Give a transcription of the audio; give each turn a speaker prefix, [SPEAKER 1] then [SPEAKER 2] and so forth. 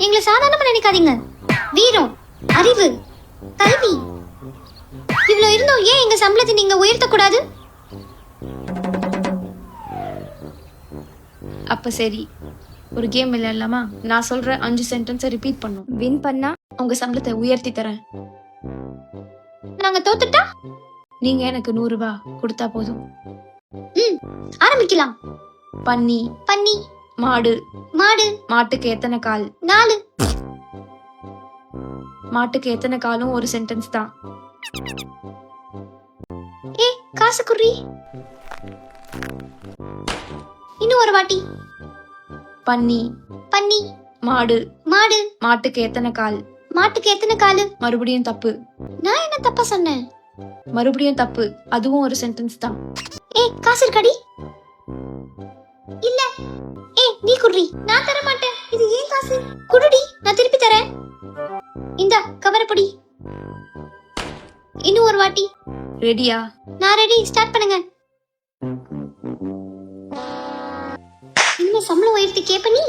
[SPEAKER 1] எங்களை சாதாரணமா நினைக்காதீங்க. வீரம், அறிவு, கல்வி இவ்வளவு இருந்தோம் ஏன் எங்க சம்பளத்தை நீங்க உயர்த்த கூடாது?
[SPEAKER 2] அப்ப சரி, ஒரு கேம் விளையாடலாமா? நான் சொல்ற 5 சென்டென்ஸை ரிப்பீட் பண்ணும். வின் பண்ணா உங்க சம்பளத்தை உயர்த்தி தரேன்.
[SPEAKER 1] நாங்க தோத்துட்டா
[SPEAKER 2] நீங்க எனக்கு 100 ரூபாய் கொடுத்தா போதும்.
[SPEAKER 1] ஆரம்பிக்கலாம்.
[SPEAKER 2] பன்னி,
[SPEAKER 1] பன்னி.
[SPEAKER 2] மாடு,
[SPEAKER 1] மாடு.
[SPEAKER 2] மாட்டுக்கு எத்தனை கால்?
[SPEAKER 1] 4.
[SPEAKER 2] மாட்டுக்கு எத்தனை காலும் ஒரு சென்டென்ஸ் தான்.
[SPEAKER 1] காசு குறி. இன்னும் ஒரு வாட்டி.
[SPEAKER 2] பன்னி,
[SPEAKER 1] பன்னி.
[SPEAKER 2] மாடு,
[SPEAKER 1] மாடு.
[SPEAKER 2] மாட்டுக்கு எத்தனை கால்?
[SPEAKER 1] மாட்டுக்கு எத்தனை காலு?
[SPEAKER 2] மறுபடியும் தப்பு.
[SPEAKER 1] நான் என்ன தப்பா சொன்னேன்?
[SPEAKER 2] மறுபடியும் தப்பு. அதுவும் ஒரு சென்டென்ஸ் தான்.
[SPEAKER 1] காசு இருக்கடி? இல்ல. நீ குடுறி. நான் தர மாட்டேன். இது ஏன் காசு? குடுடி, நான் திருப்பி தரேன். இந்தா கவரப்படி. இன்னும் ஒரு வாட்டி.
[SPEAKER 2] ரெடியா?
[SPEAKER 1] நான் ரெடி. ஸ்டார்ட் பண்ணுங்க. இன்னும் சம்பளம் உயர்த்தி கேப்ப நீ?